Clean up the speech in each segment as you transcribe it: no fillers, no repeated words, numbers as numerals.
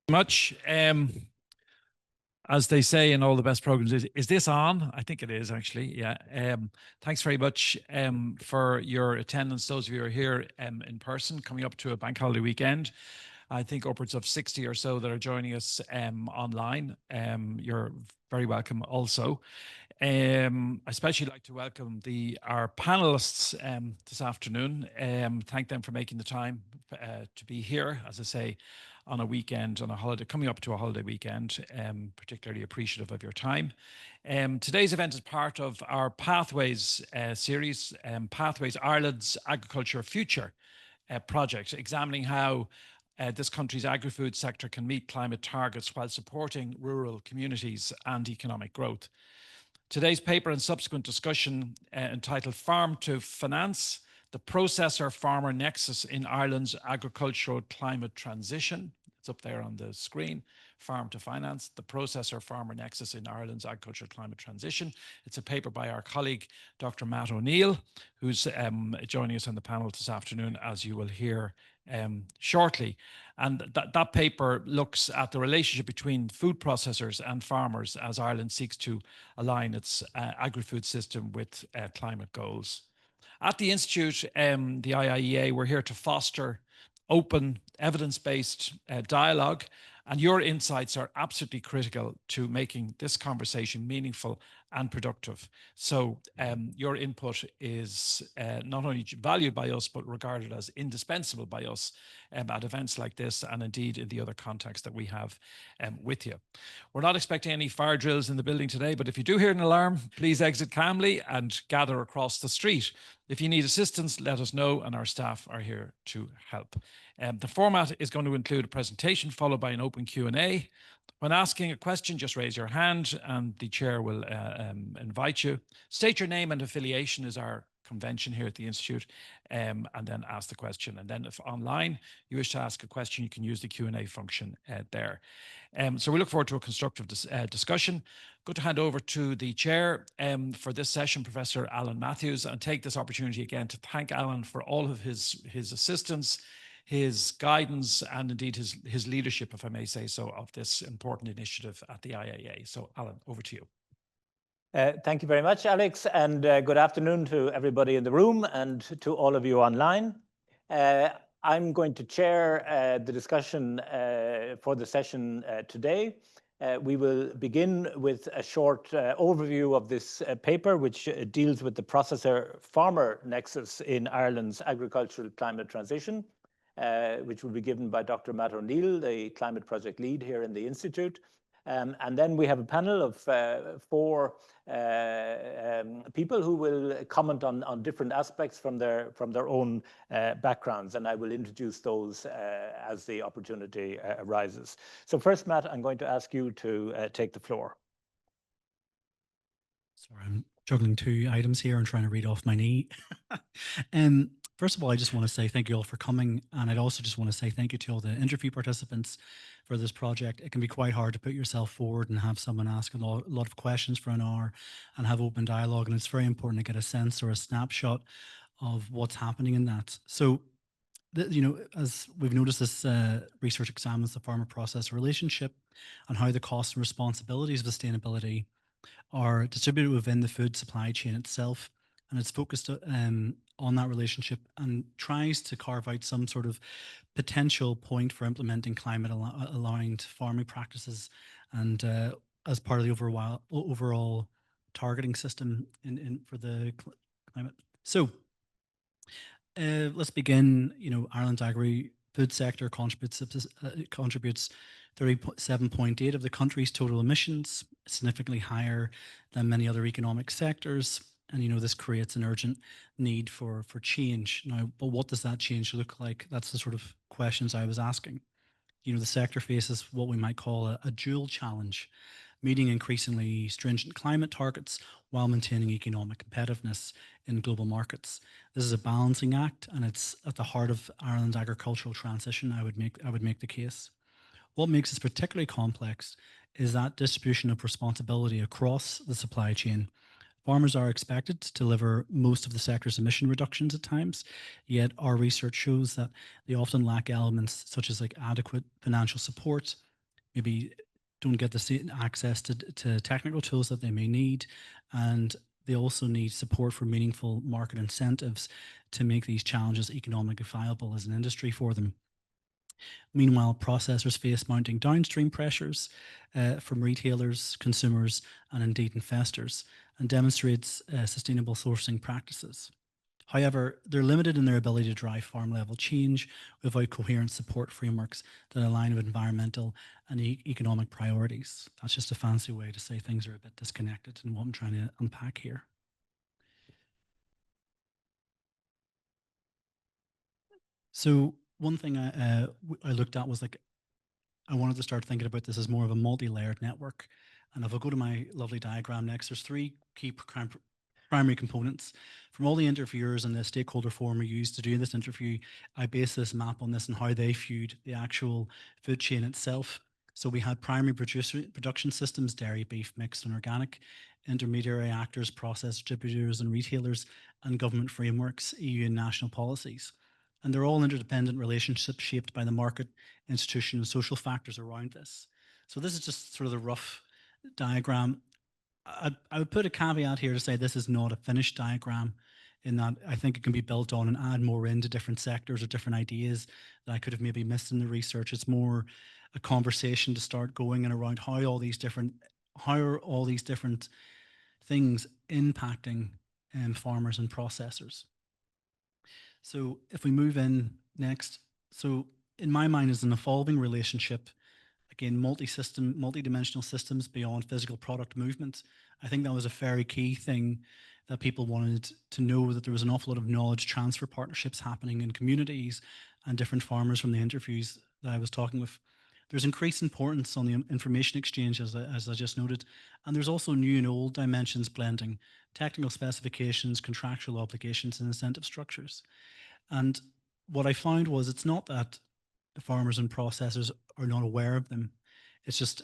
Much. As they say in all the best programs, is this on? I think it is actually. Yeah. Thanks very much for your attendance. Those of you who are here in person, coming up to a bank holiday weekend. I think upwards of 60 or so that are joining us online. You're very welcome also. I especially like to welcome our panelists this afternoon. Thank them for making the time to be here, as I say, on a weekend, on a holiday, coming up to a holiday weekend. Particularly appreciative of your time. Today's event is part of our Pathways series, Pathways Ireland's Agriculture Future project, examining how this country's agri-food sector can meet climate targets while supporting rural communities and economic growth. Today's paper and subsequent discussion entitled Farm to Finance, the Processor Farmer Nexus in Ireland's Agricultural Climate Transition. It's up there on the screen. Farm to Finance, the Processor Farmer Nexus in Ireland's Agricultural Climate Transition. It's a paper by our colleague, Dr. Matt O'Neill, who's joining us on the panel this afternoon, as you will hear shortly. And that paper looks at the relationship between food processors and farmers as Ireland seeks to align its agri-food system with climate goals. At the Institute, the IIEA, we're here to foster open, evidence-based dialogue, and your insights are absolutely critical to making this conversation meaningful and productive. So your input is not only valued by us, but regarded as indispensable by us at events like this, and indeed in the other contexts that we have with you. We're not expecting any fire drills in the building today, but if you do hear an alarm, please exit calmly and gather across the street. If you need assistance, let us know, and our staff are here to help. The format is going to include a presentation followed by an open Q&A. When asking a question, just raise your hand and the chair will invite you. State your name and affiliation is our convention here at the Institute, and then ask the question. And then if online you wish to ask a question, you can use the Q&A function there. So we look forward to a constructive discussion. Good to hand over to the chair for this session, Professor Alan Matthews, and take this opportunity again to thank Alan for all of his assistance, his guidance, and indeed his leadership, if I may say so, of this important initiative at the IIEA. So Alan, over to you. Thank you very much, Alex, and good afternoon to everybody in the room and to all of you online. I'm going to chair the discussion for the session today. We will begin with a short overview of this paper, which deals with the processor-farmer nexus in Ireland's agricultural climate transition, which will be given by Dr. Matt O'Neill, the climate project lead here in the Institute. And then we have a panel of four people who will comment on different aspects from their own backgrounds, and I will introduce those as the opportunity arises. So first, Matt, I'm going to ask you to take the floor. Sorry, I'm juggling two items here and trying to read off my knee. First of all, I just want to say thank you all for coming, and I'd also just want to say thank you to all the interview participants for this project. It can be quite hard to put yourself forward and have someone ask a lot of questions for an hour and have open dialogue, and it's very important to get a sense or a snapshot of what's happening in that. So, as we've noticed, this research examines the farmer-processor relationship and how the costs and responsibilities of sustainability are distributed within the food supply chain itself, and it's focused on that relationship and tries to carve out some sort of potential point for implementing climate aligned farming practices and as part of the overall targeting system for the climate. So let's begin. Ireland's agri-food sector contributes 37.8% of the country's total emissions, significantly higher than many other economic sectors. And, this creates an urgent need for change. Now, but what does that change look like? That's the sort of questions I was asking. The sector faces what we might call a dual challenge, meeting increasingly stringent climate targets while maintaining economic competitiveness in global markets. This is a balancing act, and it's at the heart of Ireland's agricultural transition, I would make the case. What makes this particularly complex is that distribution of responsibility across the supply chain. Farmers are expected to deliver most of the sector's emission reductions at times, yet our research shows that they often lack elements such as adequate financial support, maybe don't get the same access to technical tools that they may need, and they also need support for meaningful market incentives to make these challenges economically viable as an industry for them. Meanwhile, processors face mounting downstream pressures from retailers, consumers, and indeed investors, and demonstrates sustainable sourcing practices. However, they're limited in their ability to drive farm-level change without coherent support frameworks that align with environmental and economic priorities. That's just a fancy way to say things are a bit disconnected in what I'm trying to unpack here. So one thing I looked at was like, I wanted to start thinking about this as more of a multi-layered network. And if I go to my lovely diagram next, there's three key primary components. From all the interviewers and the stakeholder forum we used to do this interview, I based this map on this and how they viewed the actual food chain itself. So we had primary production systems, dairy, beef, mixed and organic, intermediary actors, process distributors and retailers, and government frameworks, EU and national policies. And they're all interdependent relationships shaped by the market, institution, and social factors around this. So this is just sort of the rough diagram. I would put a caveat here to say this is not a finished diagram, in that I think it can be built on and add more into different sectors or different ideas that I could have maybe missed in the research. It's more a conversation to start going and around how are all these different things impacting farmers and processors. So if we move in next, so in my mind is an evolving relationship, again, multi-dimensional systems beyond physical product movement. I think that was a very key thing that people wanted to know, that there was an awful lot of knowledge transfer partnerships happening in communities and different farmers from the interviews that I was talking with. There's increased importance on the information exchange, as I just noted, and there's also new and old dimensions blending, technical specifications, contractual obligations, and incentive structures. And what I found was it's not that farmers and processors are not aware of them. It's just,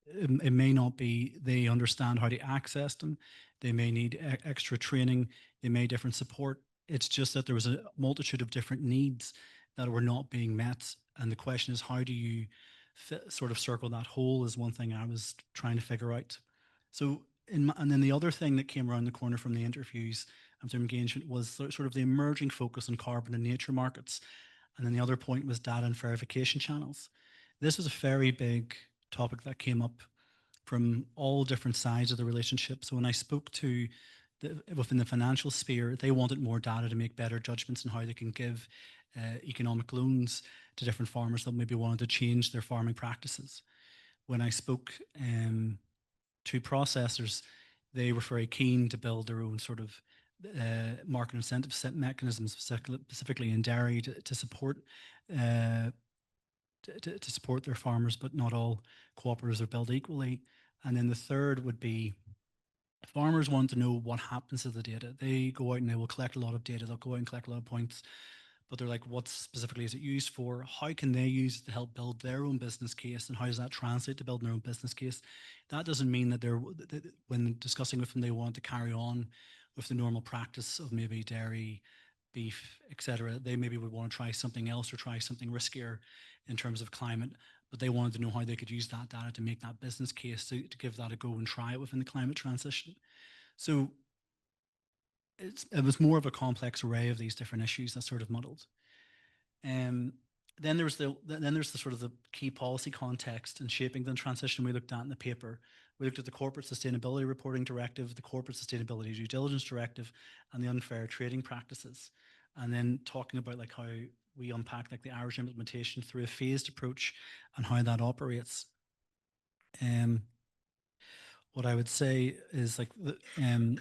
it may not be they understand how to access them. They may need extra training. They may different support. It's just that there was a multitude of different needs that were not being met. And the question is, how do you sort of circle that hole is one thing I was trying to figure out. So, and then the other thing that came around the corner from the interviews after engagement was sort of the emerging focus on carbon and nature markets. And then the other point was data and verification channels. This was a very big topic that came up from all different sides of the relationship. So when I spoke to within the financial sphere, they wanted more data to make better judgments on how they can give economic loans to different farmers that maybe wanted to change their farming practices. When I spoke to processors, they were very keen to build their own sort of market incentive mechanisms, specifically in dairy, to support to support their farmers, but not all cooperatives are built equally. And then the third would be farmers want to know what happens to the data. They go out and they will collect a lot of data. They'll go out and collect a lot of points, but they're like, what specifically is it used for? How can they use it to help build their own business case? And how does that translate to building their own business case? That doesn't mean that when discussing with them, they want to carry on with the normal practice of maybe dairy, beef, etc. They maybe would want to try something else or try something riskier in terms of climate, but they wanted to know how they could use that data to make that business case to give that a go and try it within the climate transition. So it was more of a complex array of these different issues that sort of muddled. Then there's the sort of the key policy context and shaping the transition we looked at in the paper. We looked at the Corporate Sustainability Reporting Directive, the Corporate Sustainability Due Diligence Directive, and the unfair trading practices. And then talking about like how we unpack like the Irish implementation through a phased approach and how that operates. What I would say is like the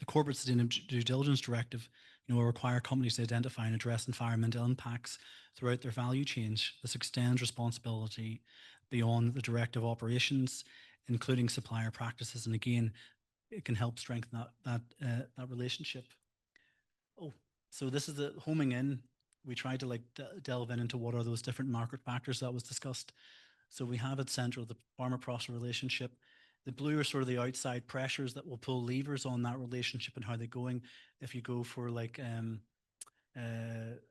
Corporate Sustainability Due Diligence Directive, will require companies to identify and address environmental impacts throughout their value chain. This extends responsibility beyond the directive operations, including supplier practices. And again, it can help strengthen that relationship. Oh, so this is the homing in. We tried to like delve into what are those different market factors that was discussed. So we have at central the farmer-processor relationship. The blue are sort of the outside pressures that will pull levers on that relationship and how they're going. If you go for like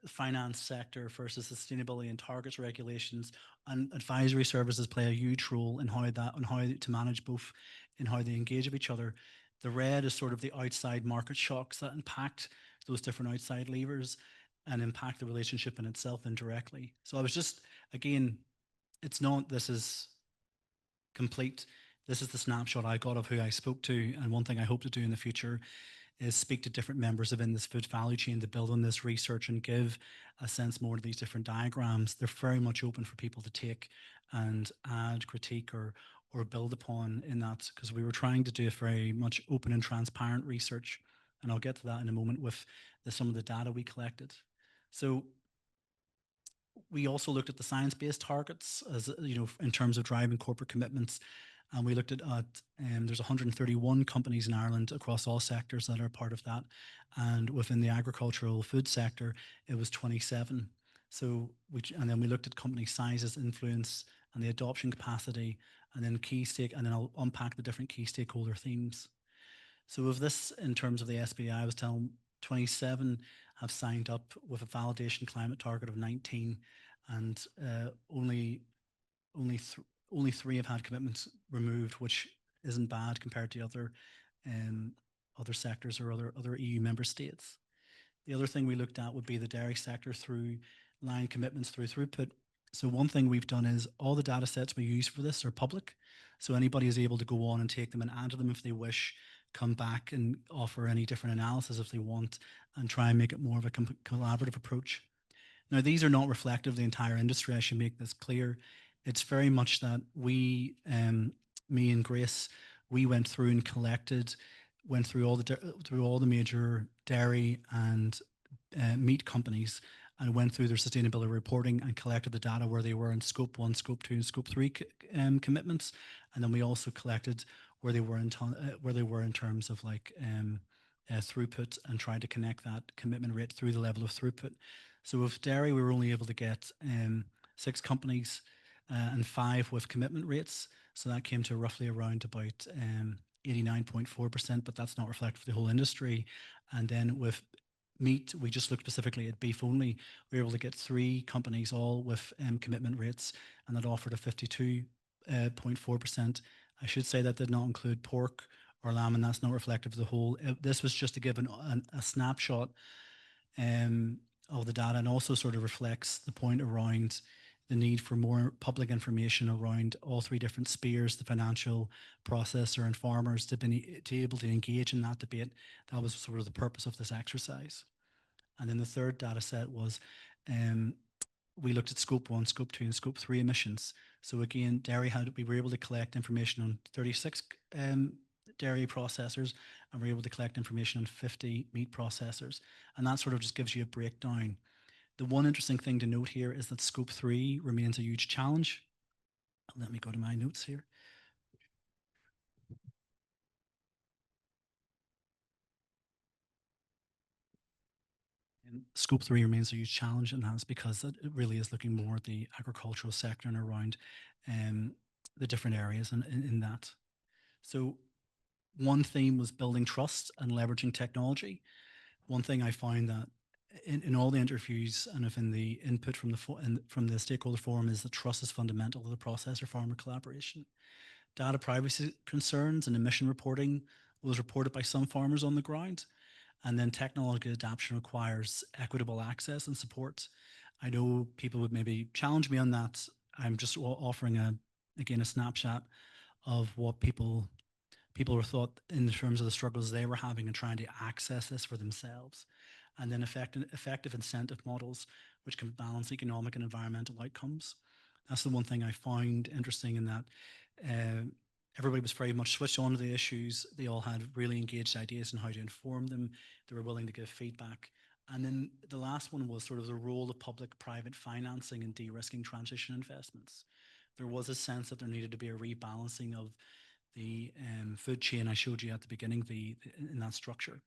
finance sector versus sustainability and targets regulations, and advisory services play a huge role in how to manage both in how they engage with each other. The red is sort of the outside market shocks that impact those different outside levers and impact the relationship in itself indirectly. So I was just, again, it's not, this is complete. This is the snapshot I got of who I spoke to. And one thing I hope to do in the future is speak to different members within this food value chain to build on this research and give a sense more to these different diagrams. They're very much open for people to take and add, critique, or build upon in that, because we were trying to do a very much open and transparent research. And I'll get to that in a moment with some of the data we collected. So we also looked at the science-based targets as, you know, in terms of driving corporate commitments. And we looked at there's 131 companies in Ireland across all sectors that are part of that. And within the agricultural food sector, it was 27. So and then we looked at company sizes, influence, and the adoption capacity, and then and then I'll unpack the different key stakeholder themes. So with this, in terms of the SBI, I was telling 27 have signed up with a validation climate target of 19, and only 3 have had commitments removed, which isn't bad compared to other sectors or other EU member states. The other thing we looked at would be the dairy sector through line commitments through throughput. So one thing we've done is all the data sets we use for this are public. So anybody is able to go on and take them and add to them if they wish, come back and offer any different analysis if they want, and try and make it more of a collaborative approach. Now, these are not reflective of the entire industry. I should make this clear. It's very much that we, me and Grace, we went through and went through all the major dairy and meat companies, and went through their sustainability reporting and collected the data where they were in Scope 1, Scope 2, and Scope 3 commitments. And then we also collected where they were in terms of like throughput, and tried to connect that commitment rate through the level of throughput. So with dairy, we were only able to get 6 companies and 5 with commitment rates. So that came to roughly around about 89.4%, but that's not reflective of the whole industry. And then with meat, we just looked specifically at beef only. We were able to get 3 companies all with commitment rates, and that offered a 52.4%. I should say that did not include pork or lamb, and that's not reflective of the whole. This was just to give a snapshot of the data, and also sort of reflects the point around the need for more public information around all 3 different spheres, the financial, processor, and farmers, to be able to engage in that debate. That was sort of the purpose of this exercise. And then the third data set was we looked at Scope 1, Scope 2, and Scope 3 emissions. So again, we were able to collect information on 36 dairy processors, and we're able to collect information on 50 meat processors. And that sort of just gives you a breakdown. The one interesting thing to note here is that Scope 3 remains a huge challenge. Let me go to my notes here. And Scope 3 remains a huge challenge, and that's because it really is looking more at the agricultural sector and around the different areas in that. So one theme was building trust and leveraging technology. One thing I found that in all the interviews and within the input from the stakeholder forum is that trust is fundamental to the processor-farmer collaboration. Data privacy concerns and emission reporting was reported by some farmers on the ground. And then technological adoption requires equitable access and support. I know people would maybe challenge me on that. I'm just offering a snapshot of what people were thought in terms of the struggles they were having and trying to access this for themselves. And then effective incentive models, which can balance economic and environmental outcomes. That's the one thing I found interesting, in that everybody was very much switched on to the issues. They all had really engaged ideas on how to inform them. They were willing to give feedback. And then the last one was sort of the role of public-private financing and de-risking transition investments. There was a sense that there needed to be a rebalancing of the food chain I showed you at the beginning in that structure.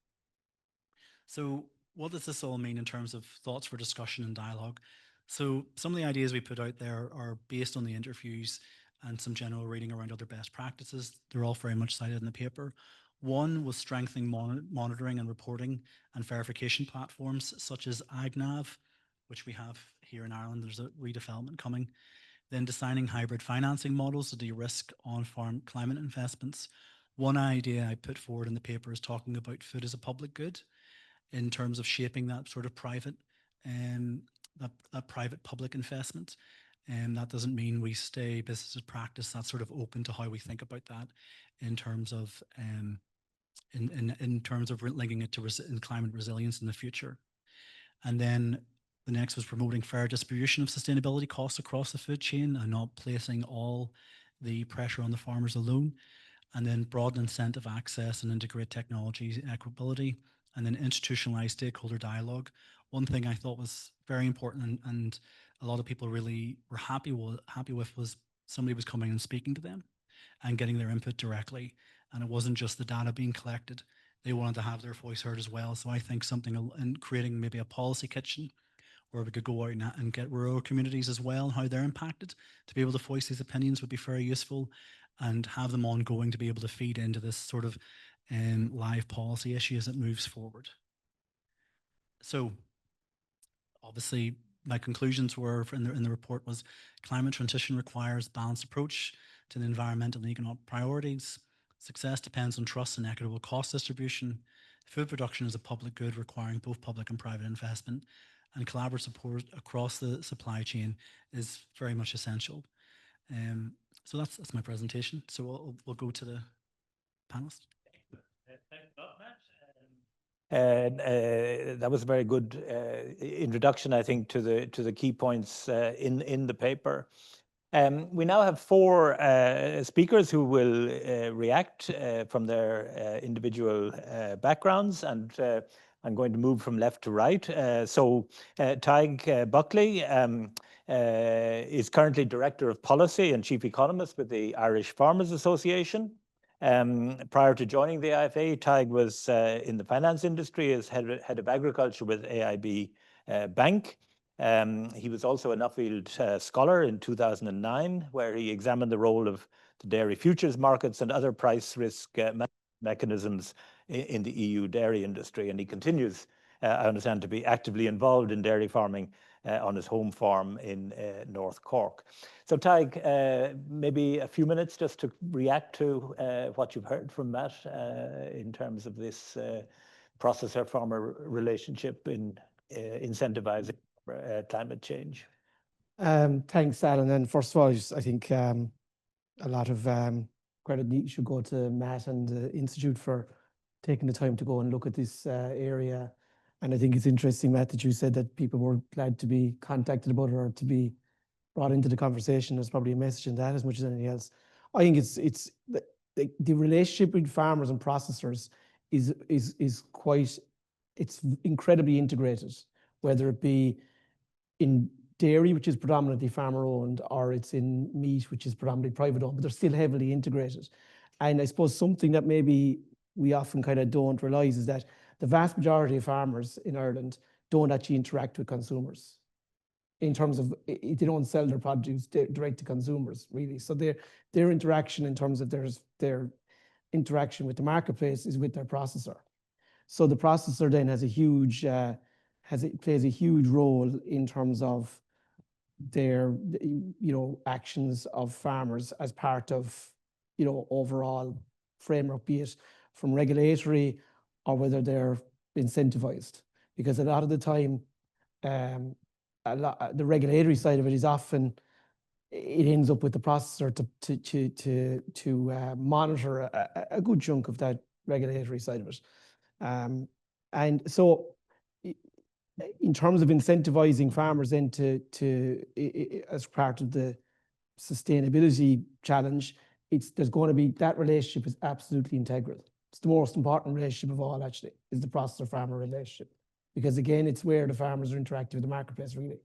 So what does this all mean in terms of thoughts for discussion and dialogue? So some of the ideas we put out there are based on the interviews and some general reading around other best practices. They're all very much cited in the paper. One was strengthening monitoring and reporting and verification platforms such as AgNav, which we have here in Ireland. There's a redevelopment coming. Then designing hybrid financing models to de-risk on-farm climate investments. One idea I put forward in the paper is talking about food as a public good in terms of shaping that sort of private that private public investment. And that doesn't mean we stay business as practice. That's sort of open to how we think about that in terms of in terms of linking it to climate resilience in the future. And then the next was promoting fair distribution of sustainability costs across the food chain and not placing all the pressure on the farmers alone. And then broaden incentive access and integrate technology equitability, and then institutionalize stakeholder dialogue. One thing I thought was very important and a lot of people really were happy with was somebody was coming and speaking to them and getting their input directly. And it wasn't just the data being collected. They wanted to have their voice heard as well. So I think something in creating maybe a policy kitchen where we could go out and get rural communities as well, how they're impacted, to be able to voice these opinions would be very useful, and have them ongoing to be able to feed into this sort of live policy issue as it moves forward. So obviously my conclusions were in the report was climate transition requires balanced approach to the environmental and economic priorities. Success depends on trust and equitable cost distribution. Food production is a public good requiring both public and private investment, and collaborative support across the supply chain is very much essential. So that's my presentation. So we'll go to the panelists. Thanks a lot, Matt. That was a very good introduction, I think, to the key points in the paper. We now have 4 speakers who will react from their individual backgrounds, and I'm going to move from left to right. So Tig Buckley is currently Director of Policy and Chief Economist with the Irish Farmers Association. Prior to joining the IFA, Tig was in the finance industry as head of agriculture with AIB Bank. He was also a Nuffield Scholar in 2009, where he examined the role of the dairy futures markets and other price risk mechanisms in the EU dairy industry. And he continues, I understand, to be actively involved in dairy farming on his home farm in North Cork. So Tig, maybe a few minutes just to react to what you've heard from Matt in terms of this processor-farmer relationship in incentivizing climate change. Thanks, Alan. And first of all, I think a lot of credit should go to Matt and the Institute for taking the time to go and look at this area. And I think it's interesting, Matt, that you said that people were glad to be contacted about it or to be brought into the conversation. There's probably a message in that as much as anything else. I think it's the relationship between farmers and processors is quite, it's incredibly integrated, whether it be in dairy, which is predominantly farmer owned, or it's in meat, which is predominantly private owned, but they're still heavily integrated. And I suppose something that maybe we often kind of don't realize is that the vast majority of farmers in Ireland don't actually interact with consumers in terms of, they don't sell their produce direct to consumers, really. So their interaction in terms of their interaction with the marketplace is with their processor. So the processor then has a huge, plays a huge role in terms of their, actions of farmers as part of, overall framework, be it from regulatory or whether they're incentivized. Because a lot of the time, the regulatory side of it is often, it ends up with the processor to monitor a good chunk of that regulatory side of it. And so in terms of incentivizing farmers then as part of the sustainability challenge, there's going to be, that relationship is absolutely integral. It's the most important relationship of all, actually, is the processor-farmer relationship. Because again, it's where the farmers are interacting with the marketplace, really.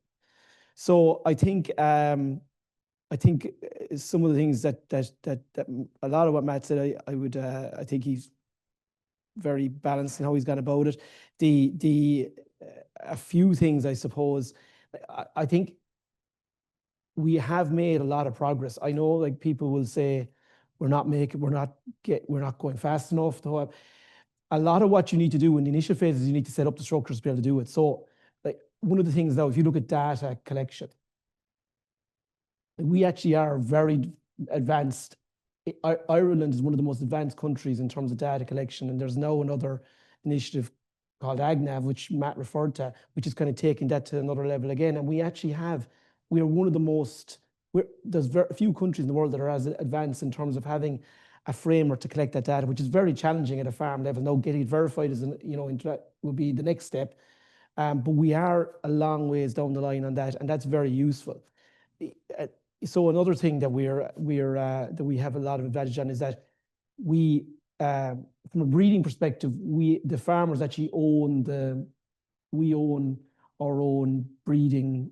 So I think some of the things that a lot of what Matt said, I think he's very balanced in how he's gone about it. A few things, I suppose, I think we have made a lot of progress. I know, like, people will say, we're not going fast enough. A lot of what you need to do in the initial phases, you need to set up the structures to be able to do it. So like one of the things now, if you look at data collection, we actually are very advanced. Ireland is one of the most advanced countries in terms of data collection, and there's now another initiative called AgNav, which Matt referred to, which is kind of taking that to another level again. And we are one of the most, there's very few countries in the world that are as advanced in terms of having a framework to collect that data, which is very challenging at a farm level. Now getting it verified is, will be the next step. But we are a long ways down the line on that, and that's very useful. So another thing that that we have a lot of advantage on is that we, from a breeding perspective, the farmers actually we own our own breeding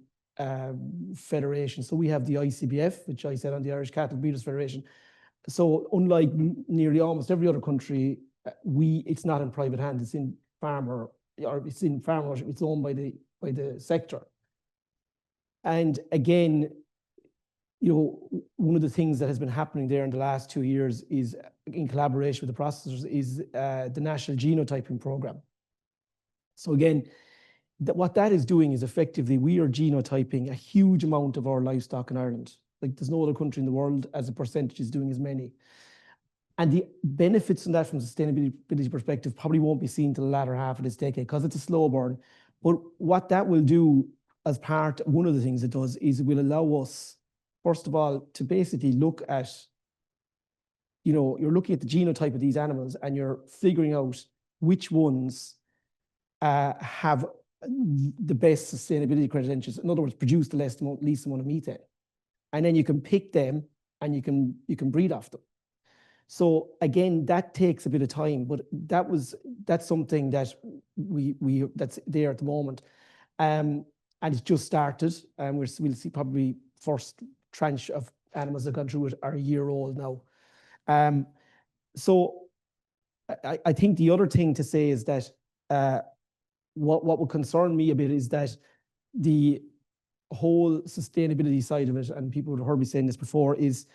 federation. So we have the ICBF, which I said on the Irish Cattle Breeders Federation. So unlike nearly almost every other country, it's not in private hands. It's in it's owned by the sector. And again, one of the things that has been happening there in the last 2 years is, in collaboration with the processors, is the National Genotyping Program. So again, what that is doing is effectively we are genotyping a huge amount of our livestock in Ireland. Like there's no other country in the world as a percentage is doing as many. And the benefits from that from a sustainability perspective probably won't be seen till the latter half of this decade because it's a slow burn. But what that will do as one of the things it does is it will allow us, first of all, to basically look at, you're looking at the genotype of these animals and you're figuring out which ones have the best sustainability credentials. In other words, produce the least amount of methane. And then you can pick them and you can breed off them. So again, that takes a bit of time, but that's something that that's there at the moment. And it's just started, and we'll see probably first tranche of animals that have gone through it are a year old now. So I think the other thing to say is that what would concern me a bit is that the whole sustainability side of it, and people would have heard me saying this before, is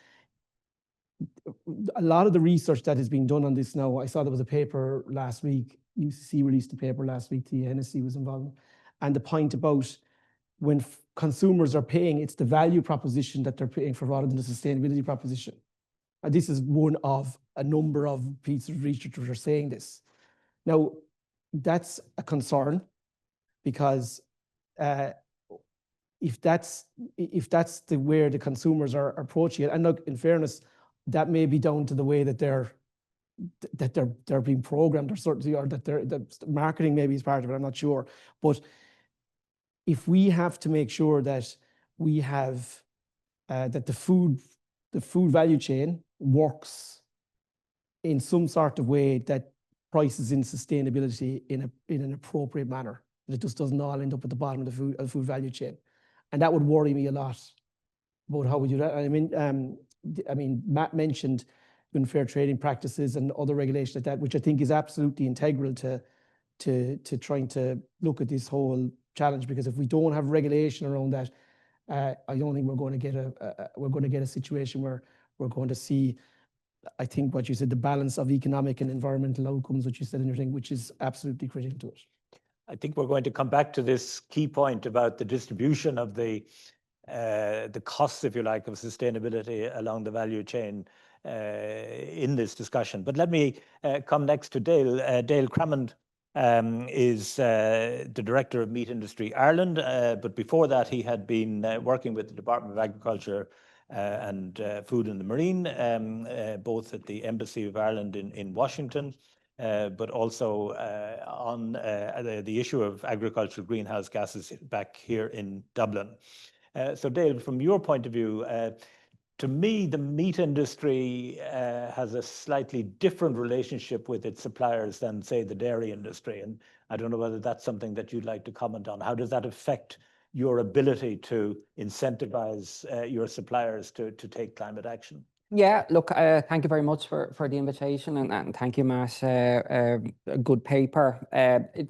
a lot of the research that is being done on this now. I saw there was a paper last week, UCC released a paper last week, the Hennessy was involved, and the point about when consumers are paying, it's the value proposition that they're paying for rather than the sustainability proposition. And this is one of a number of pieces of research that are saying this. Now, that's a concern because if that's where the consumers are approaching it, and look, in fairness, that may be down to the way that they're being programmed, or certainly, or that the marketing maybe is part of it. I'm not sure, but if we have to make sure that we have that the food value chain works in some sort of way that prices in sustainability in an appropriate manner, that it just doesn't all end up at the bottom of the food value chain, and that would worry me a lot about how we do that. I mean, Matt mentioned unfair trading practices and other regulations like that, which I think is absolutely integral to trying to look at this whole challenge. Because if we don't have regulation around that, I don't think we're going to get a situation where we're going to see, I think what you said, the balance of economic and environmental outcomes, which you said in your thing, which is absolutely critical to it. I think we're going to come back to this key point about the distribution of the costs, if you like, of sustainability along the value chain in this discussion. But let me come next to Dale. Dale Crammond is the Director of Meat Industry Ireland, but before that he had been working with the Department of Agriculture and Food and the Marine, both at the Embassy of Ireland in Washington, but also on the issue of agricultural greenhouse gases back here in Dublin. So Dale, from your point of view, to me, the meat industry has a slightly different relationship with its suppliers than, say, the dairy industry. And I don't know whether that's something that you'd like to comment on. How does that affect your ability to incentivize your suppliers to take climate action? Yeah, look, thank you very much for the invitation, and thank you, Matt. A good paper.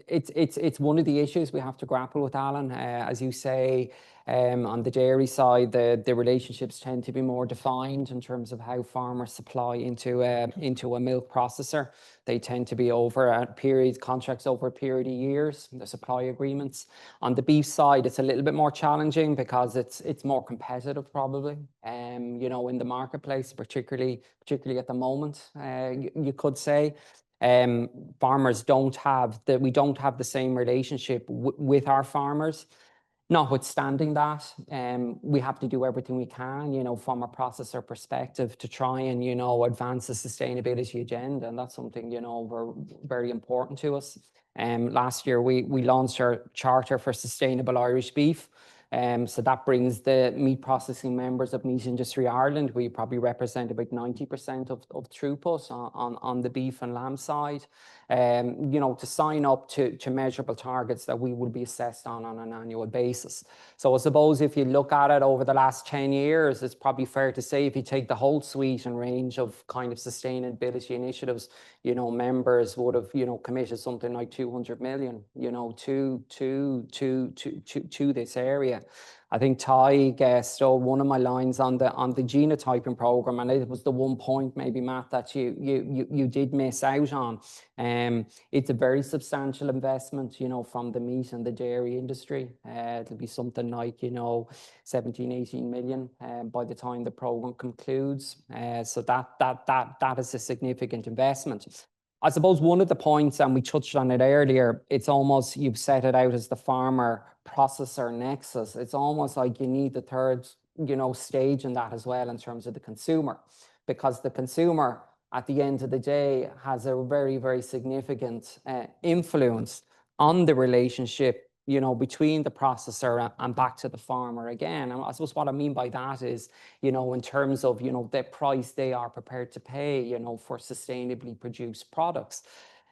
It's one of the issues we have to grapple with, Alan. As you say, On the dairy side, the relationships tend to be more defined in terms of how farmers supply into a milk processor. They tend to be over contracts over a period of years, the supply agreements. On the beef side, it's a little bit more challenging because it's more competitive probably, you know, in the marketplace, particularly at the moment, you could say. Farmers we don't have the same relationship with our farmers. Notwithstanding that, we have to do everything we can, you know, from a processor perspective to try and, you know, advance the sustainability agenda. And that's something, you know, very important to us. Last year, we launched our Charter for Sustainable Irish Beef. So that brings the meat processing members of Meat Industry Ireland. We probably represent about 90% of throughput on the beef and lamb side, you know, to sign up to measurable targets that we will be assessed on an annual basis. So I suppose if you look at it over the last 10 years, it's probably fair to say if you take the whole suite and range of kind of sustainability initiatives, you know, members would have, you know, committed something like 200 million, you know, to this area. I think Ty stole one of my lines on the genotyping program, and it was the one point maybe, Matt, that you did miss out on. It's a very substantial investment, you know, from the meat and the dairy industry. It'll be something like, you know, 17, 18 million by the time the program concludes. So that is a significant investment. I suppose one of the points, and we touched on it earlier, it's almost, you've set it out as the farmer processor nexus. It's almost like you need the third, you know, stage in that as well in terms of the consumer, because the consumer at the end of the day has a very, very significant influence on the relationship, you know, between the processor and back to the farmer again. And I suppose what I mean by that is, you know, in terms of, you know, the price they are prepared to pay, you know, for sustainably produced products.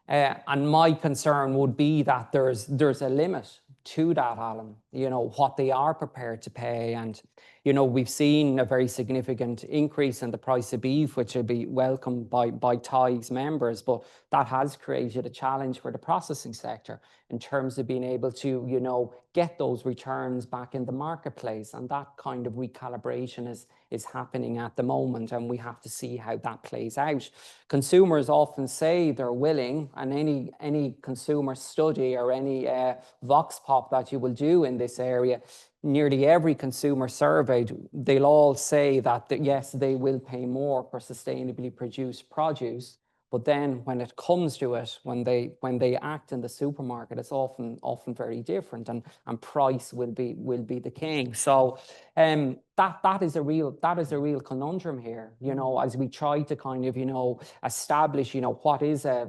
And my concern would be that there's a limit to that, Alan, you know, what they are prepared to pay. And, you know, we've seen a very significant increase in the price of beef, which will be welcomed by Ty's members, but that has created a challenge for the processing sector in terms of being able to, you know, get those returns back in the marketplace. And that kind of recalibration is happening at the moment, and we have to see how that plays out. Consumers often say they're willing, and any consumer study or any vox pop that you will do in this area, nearly every consumer surveyed, they'll all say that yes, they will pay more for sustainably produced produce. But then when it comes to it, when they act in the supermarket, it's often very different, and price will be the king. So that is a real conundrum here, you know, as we try to kind of, you know, establish, you know, what is a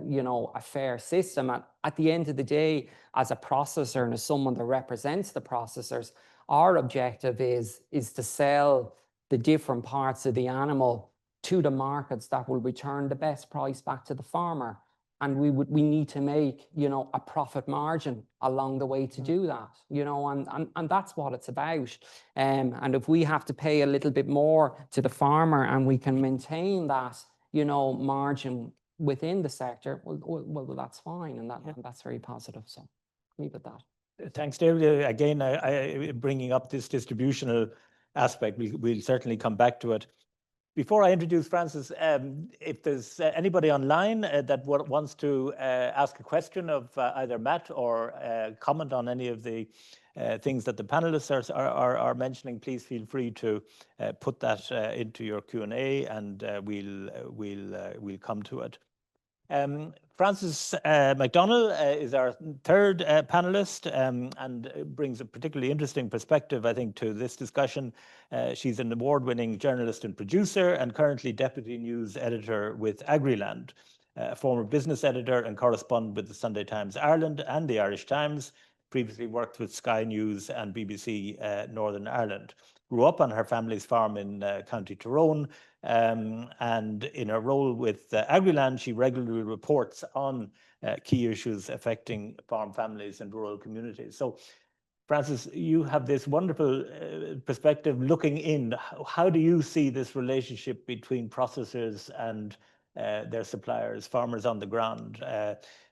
fair system. At the end of the day, as a processor and as someone that represents the processors, our objective is to sell the different parts of the animal to the markets that will return the best price back to the farmer. And we need to make, you know, a profit margin along the way to do that, you know, and that's what it's about. And if we have to pay a little bit more to the farmer and we can maintain that, you know, margin within the sector, well that's fine, and that's very positive. So leave it at that. Thanks, David. Again, I bringing up this distributional aspect, we'll certainly come back to it. Before I introduce Francis, if there's anybody online that wants to ask a question of either Matt or comment on any of the things that the panelists are mentioning, please feel free to put that into your Q&A, and we'll come to it. Francis McDonnell is our third panelist and brings a particularly interesting perspective, I think, to this discussion. She's an award-winning journalist and producer, and currently deputy news editor with Agriland, former business editor and correspondent with the Sunday Times Ireland and the Irish Times, previously worked with Sky News and BBC Northern Ireland. Grew up on her family's farm in County Tyrone, and in her role with Agriland, she regularly reports on key issues affecting farm families and rural communities. So, Francis, you have this wonderful perspective looking in. How do you see this relationship between processors and their suppliers, farmers on the ground.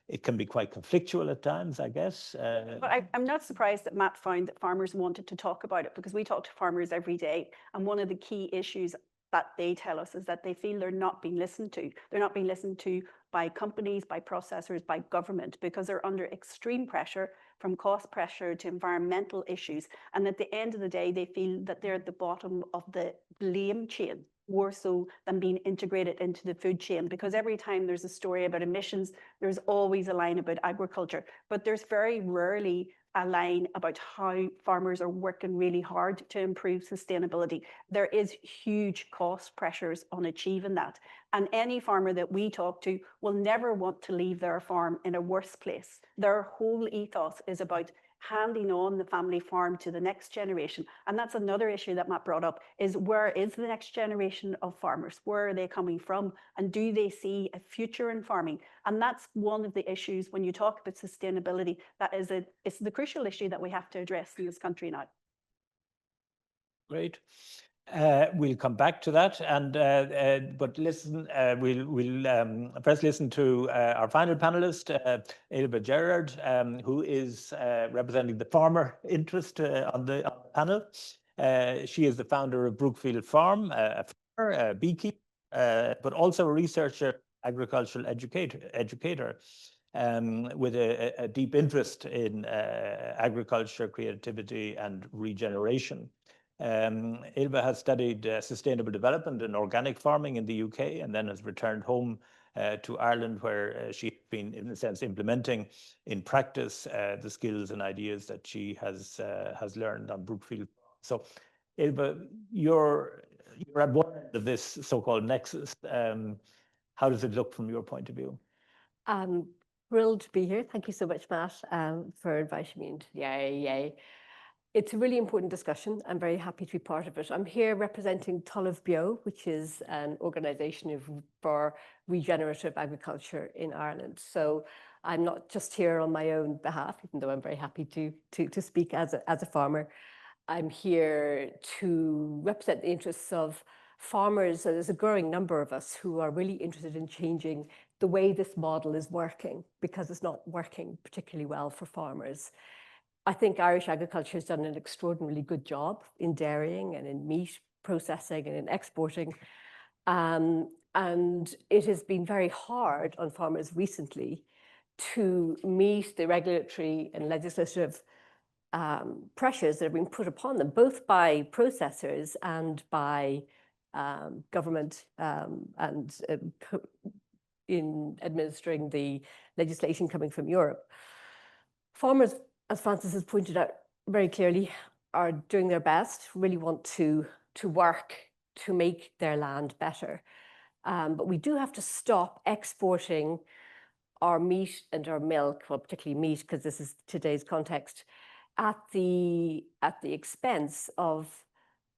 It can be quite conflictual at times, I guess. But I'm not surprised that Matt found that farmers wanted to talk about it, because we talk to farmers every day. And one of the key issues that they tell us is that they feel they're not being listened to. They're not being listened to by companies, by processors, by government, because they're under extreme pressure, from cost pressure to environmental issues. And at the end of the day, they feel that they're at the bottom of the blame chain, more so than being integrated into the food chain. Because every time there's a story about emissions, there's always a line about agriculture, but there's very rarely a line about how farmers are working really hard to improve sustainability. There is huge cost pressures on achieving that. And any farmer that we talk to will never want to leave their farm in a worse place. Their whole ethos is about handing on the family farm to the next generation. And that's another issue that Matt brought up, is where is the next generation of farmers? Where are they coming from? And do they see a future in farming? And that's one of the issues when you talk about sustainability, it's the crucial issue that we have to address in this country now. Great. We'll come back to that, and but listen, we'll first listen to our final panelist, Ailbe Gerard, who is representing the farmer interest on the panel. She is the founder of Brookfield Farm, a farmer, a beekeeper, but also a researcher, agricultural educator, with a deep interest in agriculture, creativity, and regeneration. Ailbe has studied sustainable development and organic farming in the UK, and then has returned home to Ireland, where she's been, in a sense, implementing in practice the skills and ideas that she has learned on Brookfield. So, Ailbe, you're at one end of this so-called nexus. How does it look from your point of view? Thrilled to be here. Thank you so much, Matt, for inviting me into the IIEA. It's a really important discussion. I'm very happy to be part of it. I'm here representing Talamh Beo, which is an organisation for regenerative agriculture in Ireland. So I'm not just here on my own behalf, even though I'm very happy to speak as a farmer. I'm here to represent the interests of farmers. There's a growing number of us who are really interested in changing the way this model is working, because it's not working particularly well for farmers. I think Irish agriculture has done an extraordinarily good job in dairying and in meat processing and in exporting. And it has been very hard on farmers recently to meet the regulatory and legislative pressures that have been put upon them, both by processors and by government and in administering the legislation coming from Europe. Farmers, as Francis has pointed out very clearly, are doing their best, really want to work to make their land better. But we do have to stop exporting our meat and our milk, well, particularly meat, because this is today's context, at the expense of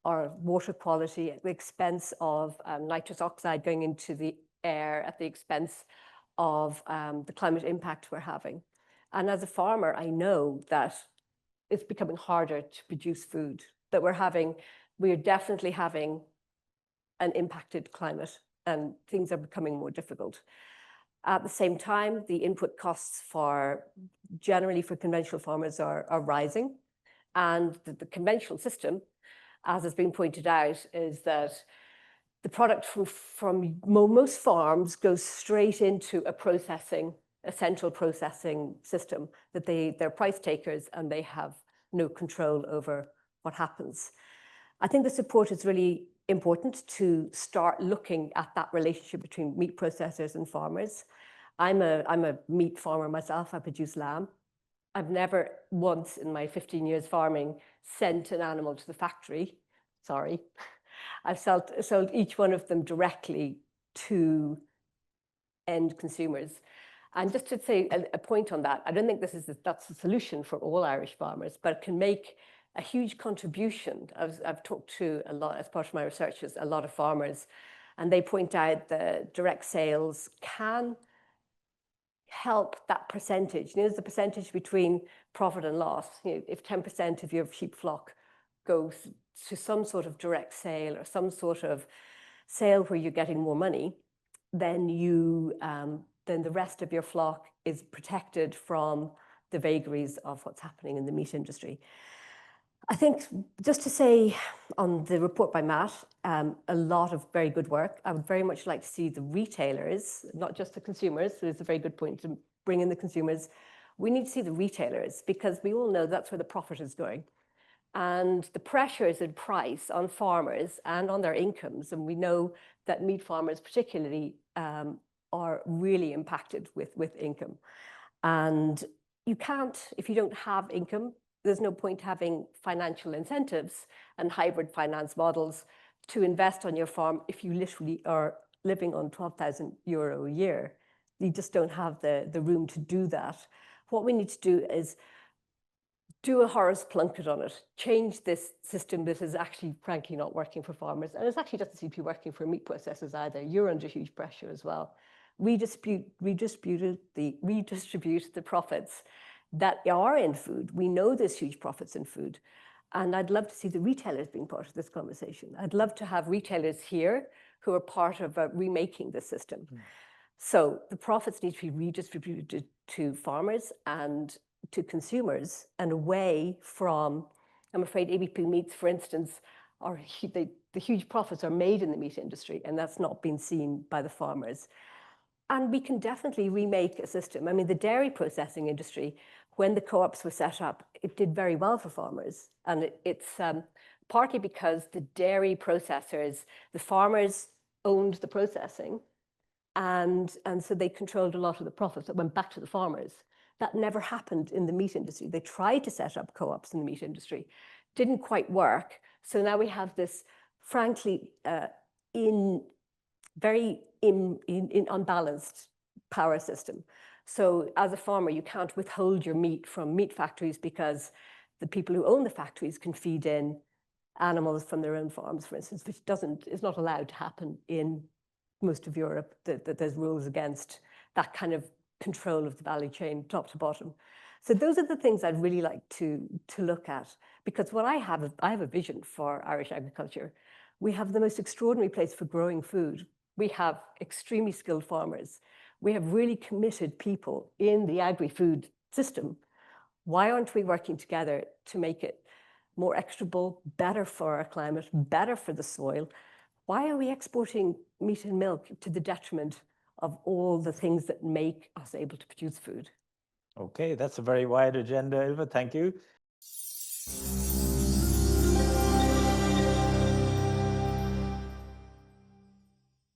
our water quality, at the expense of nitrous oxide going into the air, at the expense of the climate impact we're having. And as a farmer, I know that it's becoming harder to produce food, that we're definitely having an impacted climate, and things are becoming more difficult. At the same time, the input costs generally for conventional farmers are rising. And the conventional system, as has been pointed out, is that the product from most farms goes straight into a central processing system, that they're price takers and they have no control over what happens. I think the support is really important to start looking at that relationship between meat processors and farmers. I'm a meat farmer myself. I produce lamb. I've never once in my 15 years farming sent an animal to the factory. Sorry. I've sold each one of them directly to end consumers. And just to say a point on that, I don't think that's the solution for all Irish farmers, but it can make a huge contribution. I've talked to a lot, as part of my research, a lot of farmers, and they point out that direct sales can help that percentage. There's the percentage between profit and loss. If 10% of your sheep flock goes to some sort of direct sale or some sort of sale where you're getting more money, then then the rest of your flock is protected from the vagaries of what's happening in the meat industry. I think just to say on the report by Matt, a lot of very good work. I would very much like to see the retailers, not just the consumers. So it's a very good point to bring in the consumers. We need to see the retailers because we all know that's where the profit is going. And the pressures in price on farmers and on their incomes, and we know that meat farmers particularly are really impacted with income. And you can't, if you don't have income, there's no point having financial incentives and hybrid finance models to invest on your farm if you literally are living on €12,000 a year. You just don't have the room to do that. What we need to do is do a Horace Plunkett on it, change this system that is actually, frankly, not working for farmers. And it actually doesn't seem to be working for meat processors either. You're under huge pressure as well. Redistribute the profits that are in food. We know there's huge profits in food. And I'd love to see the retailers being part of this conversation. I'd love to have retailers here who are part of remaking the system. So the profits need to be redistributed to farmers and to consumers and away from, I'm afraid ABP meats, for instance, the huge profits are made in the meat industry, and that's not been seen by the farmers. And we can definitely remake a system. I mean, the dairy processing industry, when the co-ops were set up, it did very well for farmers. And it's partly because the dairy processors, the farmers owned the processing, and so they controlled a lot of the profits that went back to the farmers. That never happened in the meat industry. They tried to set up co-ops in the meat industry. Didn't quite work. So now we have this, frankly, very unbalanced power system. So as a farmer, you can't withhold your meat from meat factories because the people who own the factories can feed in animals from their own farms, for instance, which is not allowed to happen in most of Europe. That there's rules against that kind of control of the value chain, top to bottom. So those are the things I'd really like to look at, because what I have a vision for Irish agriculture. We have the most extraordinary place for growing food. We have extremely skilled farmers. We have really committed people in the agri-food system. Why aren't we working together to make it more equitable, better for our climate, better for the soil? Why are we exporting meat and milk to the detriment of all the things that make us able to produce food? Okay, that's a very wide agenda, Ilva. Thank you.